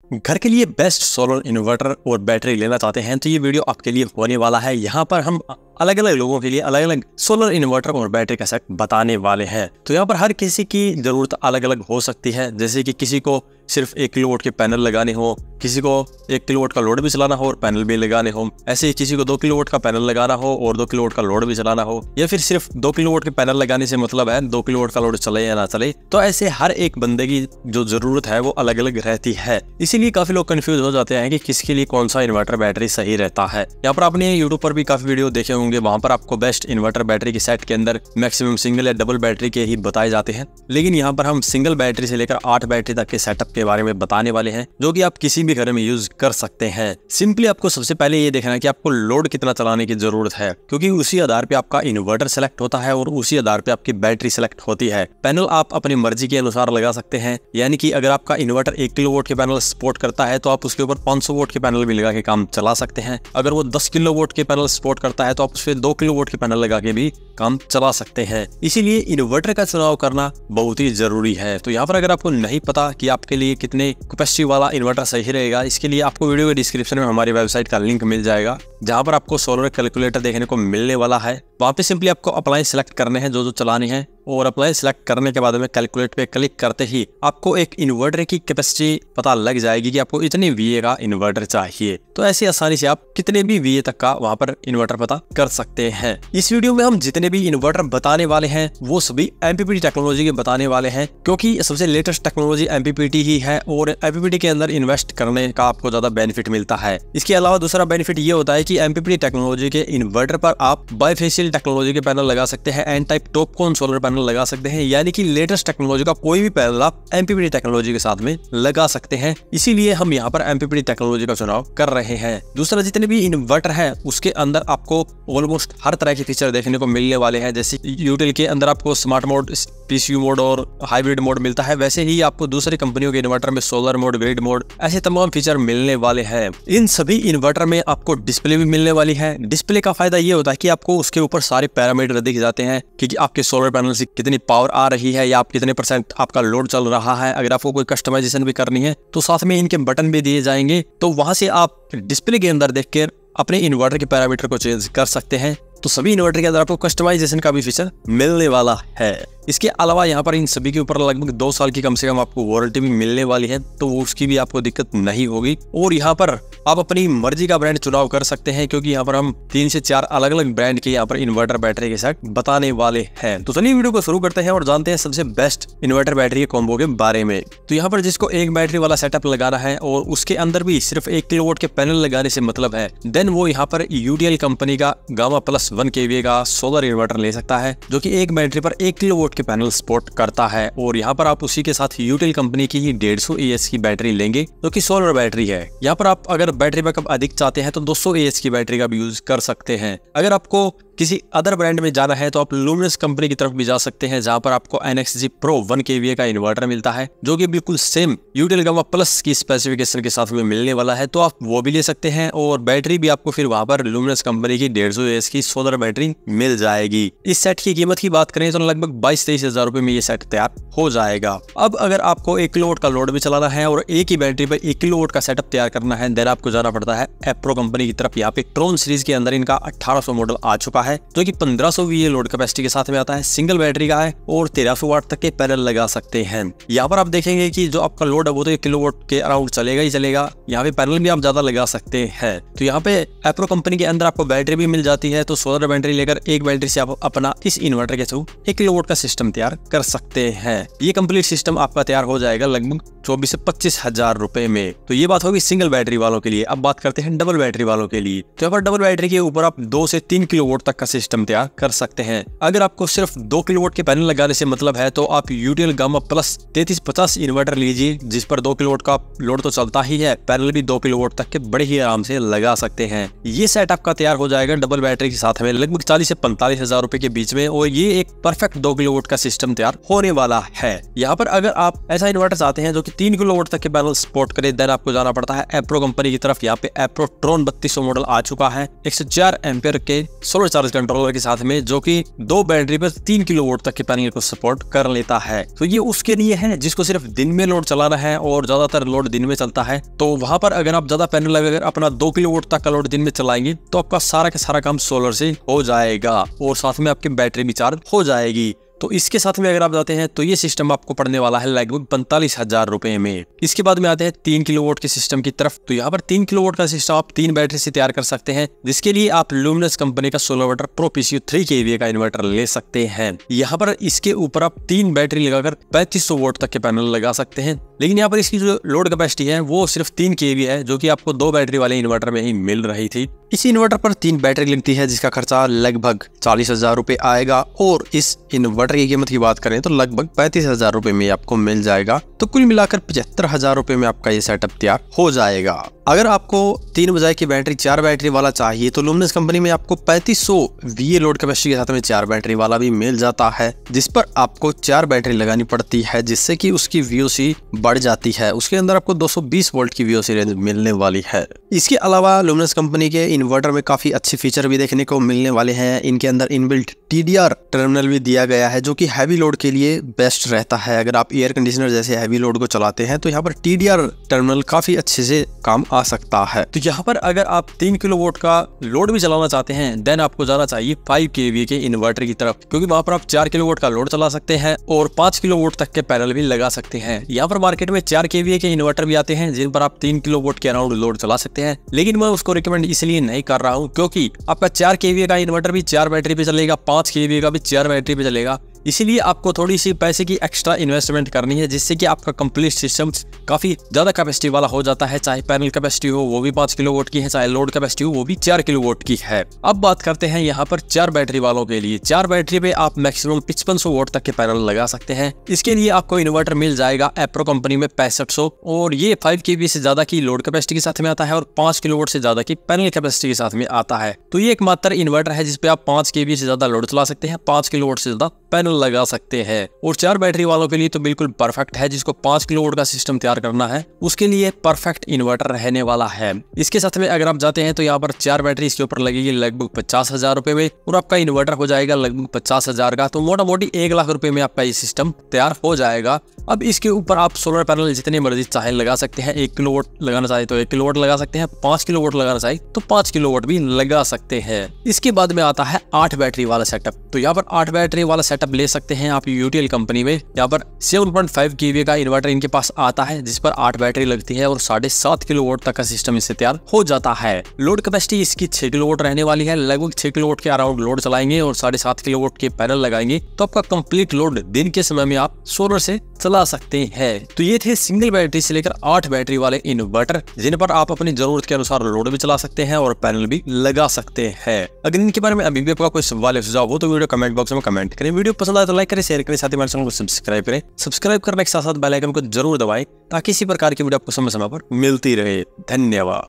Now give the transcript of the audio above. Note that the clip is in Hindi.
घर के लिए बेस्ट सोलर इन्वर्टर और बैटरी लेना चाहते हैं तो ये वीडियो आपके लिए होने वाला है। यहाँ पर हम अलग अलग लोगों के लिए अलग अलग सोलर इन्वर्टर और बैटरी का सेट बताने वाले हैं। तो यहाँ पर हर किसी की ज़रूरत अलग अलग हो सकती है, जैसे कि किसी को सिर्फ 1 किलोवाट के पैनल लगाने हो, किसी को 1 किलोवाट का लोड भी चलाना हो और पैनल भी लगाने हो, ऐसे ही किसी को 2 किलोवाट का पैनल लगाना हो और 2 किलोवाट का लोड भी चलाना हो, या फिर सिर्फ 2 किलोवाट के पैनल लगाने से मतलब है 2 किलोवाट का लोड चले या ना चले। तो ऐसे हर एक बंदे की जो जरूरत है वो अलग अलग रहती है, इसीलिए काफी लोग कंफ्यूज हो जाते हैं कि किसके लिए कौन सा इन्वर्टर बैटरी सही रहता है। यहाँ पर आपने यूट्यूब पर भी काफी वीडियो देखे होंगे, वहां पर आपको बेस्ट इन्वर्टर बैटरी के सेट के अंदर मैक्सिमम सिंगल या डबल बैटरी के ही बताए जाते हैं, लेकिन यहाँ पर हम सिंगल बैटरी से लेकर 8 बैटरी तक के सेटअप के बारे में बताने वाले हैं, जो कि आप किसी भी घर में यूज कर सकते हैं। सिंपली आपको सबसे पहले ये देखना है कि आपको लोड कितना चलाने की जरूरत है, क्योंकि उसी आधार पे आपका इन्वर्टर सेलेक्ट होता है और उसी आधार पे आपकी बैटरी सेलेक्ट होती है। पैनल आप अपनी मर्जी के अनुसार लगा सकते हैं, यानी कि अगर आपका इन्वर्टर 1 किलोवाट के पैनल सपोर्ट करता है तो आप उसके ऊपर 500 वोल्ट के पैनल भी लगा के काम चला सकते हैं। अगर वो 10 किलोवाट के पैनल सपोर्ट करता है तो आप उसपे 2 किलोवाट के पैनल लगा के भी काम चला सकते हैं। इसीलिए इन्वर्टर का चुनाव करना बहुत ही जरूरी है। तो यहाँ पर अगर आपको नहीं पता कि आपके लिए कितने कैपेसिटी वाला इन्वर्टर सही रहेगा, इसके लिए आपको वीडियो के डिस्क्रिप्शन में हमारी वेबसाइट का लिंक मिल जाएगा, जहाँ पर आपको सोलर कैलकुलेटर देखने को मिलने वाला है। वहाँ पे सिंपली आपको अप्लायंस सेलेक्ट करने हैं जो चलाने हैं, और अप्लायंस सेलेक्ट करने के बाद में कैलकुलेट पे क्लिक करते ही आपको एक इन्वर्टर की कैपेसिटी पता लग जाएगी कि आपको इतने VA का इन्वर्टर चाहिए। तो ऐसे आसानी से आप कितने भी VA तक का वहाँ पर इन्वर्टर पता कर सकते हैं। इस वीडियो में हम जितने भी इन्वर्टर बताने वाले हैं वो सभी MPPT टेक्नोलॉजी के बताने वाले हैं, क्योंकि सबसे लेटेस्ट टेक्नोलॉजी MPPT ही है और MPPT के अंदर इन्वेस्ट करने का आपको ज्यादा बेनिफिट मिलता है। इसके अलावा दूसरा बेनिफिट ये होता है कि MPPT टेक्नोलॉजी के इन्वर्टर पर आप बाइफेशियल टेक्नोलॉजी के पैनल लगा सकते हैं, N type TOPCon solar panel लगा सकते हैं, यानी कि लेटेस्ट टेक्नोलॉजी का कोई भी पैनल आप MPPT टेक्नोलॉजी के साथ में लगा सकते हैं। इसीलिए हम यहाँ पर MPPT टेक्नोलॉजी का चुनाव कर रहे हैं। दूसरा, जितने भी इन्वर्टर है उसके अंदर आपको ऑलमोस्ट हर तरह के फीचर देखने को मिलने वाले हैं। जैसे यूटिल के अंदर आपको स्मार्ट मोड, PCU मोड और हाइब्रिड मोड मिलता है, वैसे ही आपको दूसरी कंपनियों के इन्वर्टर में सोलर मोड, ग्रिड मोड, ऐसे तमाम फीचर मिलने वाले हैं। इन सभी इन्वर्टर में आपको डिस्प्ले भी मिलने वाली है। डिस्प्ले का फायदा ये होता है कि आपको उसके ऊपर सारे पैरामीटर दिख जाते हैं कि आपके सोलर पैनल से कितनी पावर आ रही है या आप कितने % आपका लोड चल रहा है। अगर आपको कोई कस्टमाइजेशन भी करनी है तो साथ में इनके बटन भी दिए जाएंगे, तो वहां से आप डिस्प्ले के अंदर देखकर अपने इन्वर्टर के पैरामीटर को चेंज कर सकते हैं। तो सभी इन्वर्टर के अंदर आपको कस्टमाइजेशन का भी फीचर मिलने वाला है। इसके अलावा यहाँ पर इन सभी के ऊपर लगभग 2 साल की कम से कम आपको वारंटी भी मिलने वाली है, तो उसकी भी आपको दिक्कत नहीं होगी। और यहाँ पर आप अपनी मर्जी का ब्रांड चुनाव कर सकते हैं, क्योंकि यहाँ पर हम 3 से 4 अलग अलग ब्रांड के यहाँ पर इन्वर्टर बैटरी के सेट बताने वाले हैं। तो चलिए वीडियो को शुरू करते हैं और जानते हैं सबसे बेस्ट इन्वर्टर बैटरी के कॉम्बो के बारे में। तो यहाँ पर जिसको एक बैटरी वाला सेटअप लगाना है और उसके अंदर भी सिर्फ 1 किलोवाट के पैनल लगाने से मतलब है, देन वो यहाँ पर UTL कंपनी का गामा प्लस 1 kVA का सोलर इन्वर्टर ले सकता है, जो कि एक बैटरी पर 1 किलोवाट के पैनल सपोर्ट करता है। और यहाँ पर आप उसी के साथ यूटिल कंपनी की ही 150 AH की बैटरी लेंगे, जो कि सोलर बैटरी है। यहाँ पर आप अगर बैटरी बैकअप अधिक चाहते हैं तो 200 AH की बैटरी का भी यूज कर सकते हैं। अगर आपको किसी अदर ब्रांड में जाना है तो आप लुमिनस कंपनी की तरफ भी जा सकते हैं, जहां पर आपको NXG Pro 1 kVA का इन्वर्टर मिलता है, जो कि बिल्कुल सेम यूटिल गामा प्लस की स्पेसिफिकेशन के साथ में मिलने वाला है, तो आप वो भी ले सकते हैं। और बैटरी भी आपको फिर वहां पर लुमिनस कंपनी की 150 AH की सोलर बैटरी मिल जाएगी। इस सेट की कीमत की बात करें तो लगभग 22-23 हजार रुपए में ये सेट तैयार हो जाएगा। अब अगर आपको 1 किलोवाट का लोड भी चलाना है और एक ही बैटरी पर 1 किलोवाट का सेटअप तैयार करना है, देन आपको जाना पड़ता है एप्रो कंपनी की तरफ। यहाँ पे ट्रोन सीरीज के अंदर इनका 1800 मॉडल आ चुका है, जो कि 1500 VA लोड कैपेसिटी के साथ में आता है, सिंगल बैटरी का है और 1300 वाट तक के पैनल लगा सकते हैं। यहाँ पर आप देखेंगे कि जो आपका लोड है वो तो 1 किलोवाट के अराउंड चलेगा ही चलेगा। यहाँ पे पैनल भी आप ज्यादा लगा सकते हैं। तो यहाँ पे एप्रो कंपनी के अंदर आपको बैटरी भी मिल जाती है, तो सोलर बैटरी लेकर एक बैटरी से आप अपना इस इन्वर्टर के थ्रू 1 किलोवाट का सिस्टम तैयार कर सकते हैं। ये कंप्लीट सिस्टम आपका तैयार हो जाएगा लगभग 24 से 25 हजार रुपए में। तो ये बात होगी सिंगल बैटरी वालों के लिए। अब बात करते हैं डबल बैटरी वालों के लिए। तो यहाँ पर डबल बैटरी के ऊपर आप 2 से 3 किलोवाट तक का सिस्टम तैयार कर सकते हैं। अगर आपको सिर्फ 2 किलोवाट के पैनल लगाने से मतलब है तो आप यूटिल गामा प्लस 3350 इन्वर्टर लीजिए, जिस पर 2 किलोवाट का लोड तो चलता ही है, पैनल भी 2 किलोवाट तक के बड़े ही आराम से लगा सकते हैं। ये सेट आपका तैयार हो जाएगा डबल बैटरी के साथ में लगभग 40 से 45 हजार रुपए के बीच में, और ये एक परफेक्ट 2 किलोवाट का सिस्टम तैयार होने वाला है। यहाँ पर अगर आप ऐसा इन्वर्टर चाहते हैं जो कि 3 किलोवाट तक के पैनल सपोर्ट करे, देन आपको जाना पड़ता है एप्रो कंपनी की तरफ। यहाँ पे एप्रो ट्रोन 3200 मॉडल आ चुका है, 104 एम्पियर के सोलर चार्ज चार्ज कंट्रोलर के साथ में, जो कि 2 बैटरी पर 3 किलोवाट तक के पैनल को सपोर्ट कर लेता है। तो ये उसके लिए है जिसको सिर्फ दिन में लोड चलाना है और ज्यादातर लोड दिन में चलता है। तो वहां पर अगर आप ज्यादा पैनल लगाकर अपना 2 किलोवाट तक का लोड दिन में चलाएंगे तो आपका सारा का सारा काम सोलर से हो जाएगा और साथ में आपकी बैटरी भी चार्ज हो जाएगी। तो इसके साथ में अगर आप जाते हैं तो ये सिस्टम आपको पड़ने वाला है लगभग 45,000 रुपए में। इसके बाद में आते हैं 3 किलोवाट के सिस्टम की तरफ। तो यहाँ पर 3 किलोवाट का सिस्टम आप 3 बैटरी से तैयार कर सकते हैं, जिसके लिए आप लुमिनस कंपनी का solar inverter pro PCU 3 kVA का इन्वर्टर ले सकते हैं। यहाँ पर इसके ऊपर आप 3 बैटरी लगाकर 3500 वोल्ट तक के पैनल लगा सकते हैं, लेकिन यहाँ पर इसकी जो लोड कैपेसिटी है वो सिर्फ 3 kVA है, जो कि आपको 2 बैटरी वाले इन्वर्टर में ही मिल रही थी। इस इन्वर्टर पर 3 बैटरी लगती है, जिसका खर्चा लगभग 40,000 रुपए आएगा और इस इन्वर्टर की कीमत की बात करें तो लगभग 35,000 रुपए में आपको मिल जाएगा। तो कुल मिलाकर 75,000 रुपए में आपका ये सेटअप तैयार हो जाएगा। अगर आपको 3 बजाय की बैटरी 4 बैटरी वाला चाहिए तो लुमिनस कंपनी में आपको 3500 VA लोड कैपेसिटी के साथ में 4 बैटरी वाला भी मिल जाता है, जिस पर आपको 4 बैटरी लगानी पड़ती है, जिससे कि उसकी VOC बढ़ जाती है। उसके अंदर आपको 220 वोल्ट की VOC रेंज मिलने वाली है। इसके अलावा लुमिनस कंपनी के इन्वर्टर में काफी अच्छे फीचर भी देखने को मिलने वाले हैं। इनके अंदर इनबिल्ट TDR टर्मिनल भी दिया गया है, जो कि हैवी लोड के लिए बेस्ट रहता है। अगर आप एयर कंडीशनर जैसे हैवी लोड को चलाते हैं तो यहाँ पर TDR टर्मिनल काफी अच्छे से काम आ सकता है। तो यहाँ पर अगर आप 3 किलोवाट का लोड भी चलाना चाहते हैं देन आपको जाना चाहिए 5 kVA के इन्वर्टर की तरफ, क्योंकि वहां पर आप 4 किलोवाट का लोड चला सकते हैं और 5 किलोवाट तक के पैनल भी लगा सकते हैं। यहाँ पर मार्केट में 4 kVA के इन्वर्टर भी आते हैं जिन पर आप 3 किलोवाट के अराउंड लोड चला सकते हैं, लेकिन मैं उसको रिकमेंड इसलिए नहीं कर रहा हूँ क्योंकि आपका 4 kVA का इन्वर्टर भी 4 बैटरी पे चलेगा, 5 kVA का भी 4 बैटरी पे चलेगा। इसीलिए आपको थोड़ी सी पैसे की एक्स्ट्रा इन्वेस्टमेंट करनी है, जिससे कि आपका कंप्लीट सिस्टम काफी ज्यादा कैपेसिटी वाला हो जाता है। चाहे पैनल कैपेसिटी हो वो भी 5 किलोवाट की है, चाहे लोड कैपेसिटी हो वो भी 4 किलोवाट की है। अब बात करते हैं यहाँ पर 4 बैटरी वालों के लिए। 4 बैटरी पे आप मैक्सिमम 5500 वोल्ट तक के पैनल लगा सकते हैं। इसके लिए आपको इन्वर्टर मिल जाएगा एप्रो कंपनी में 6500 और ये 5 kVA से ज्यादा की लोड कैपेसिटी के साथ में आता है और 5 किलोवाट से ज्यादा की पैनल कैपेसिटी के साथ में आता है। तो ये एकमात्र इन्वर्टर है जिसपे आप 5 kVA से ज्यादा लोड चला सकते हैं, 5 किलोवाट से ज्यादा पैनल लगा सकते हैं। और 4 बैटरी वालों के लिए तो बिल्कुल परफेक्ट है। जिसको 5 किलोवाट का सिस्टम तैयार करना है उसके लिए परफेक्ट इन्वर्टर रहने वाला है। इसके साथ में अगर आप जाते हैं तो यहाँ पर 4 बैटरी इसके ऊपर लगेगी लगभग 50,000 रुपए में और आपका इन्वर्टर हो जाएगा लगभग 50,000 का। तो मोटा मोटी 1 लाख रुपए में आपका ये सिस्टम तैयार हो जाएगा। अब इसके ऊपर आप सोलर पैनल जितने मर्जी चाहे लगा सकते हैं। 1 किलोवाट लगाना चाहे तो 1 किलोवाट लगा सकते हैं, 5 किलोवाट लगाना चाहे तो 5 किलोवाट भी लगा सकते हैं। इसके बाद में आता है 8 बैटरी वाला सेटअप। तो यहाँ पर 8 बैटरी वाला सेटअप ले सकते हैं आप यूटीएल कंपनी में। यहाँ पर 7.5 kVA का इन्वर्टर इनके पास आता है, जिस पर 8 बैटरी लगती है और 7.5 किलोवाट तक का सिस्टम इससे तैयार हो जाता है। लोड कैपेसिटी इसकी 6 किलोवाट रहने वाली है। लगभग 6 किलोवाट के अराउंड लोड चलाएंगे और 7.5 किलोवाट के पैनल लगाएंगे तो आपका कंप्लीट लोड दिन के समय में आप सोलर से चला सकते हैं। तो ये थे सिंगल बैटरी से लेकर 8 बैटरी वाले इन्वर्टर, जिन पर आप अपनी जरूरत के अनुसार लोड भी चला सकते हैं और पैनल भी लगा सकते हैं। अगर इनके बारे में अभी भी आपका कोई सवाल या सुझाव हो तो वीडियो कमेंट बॉक्स में कमेंट करें। वीडियो पसंद आए तो लाइक करें, शेयर करें, साथ ही हमारे चैनल को सब्सक्राइब करें। सब्सक्राइब करने के साथ साथ बेल आइकन को जरूर दबाएं ताकि इसी प्रकार की वीडियो आपको समय समय पर मिलती रहे। धन्यवाद।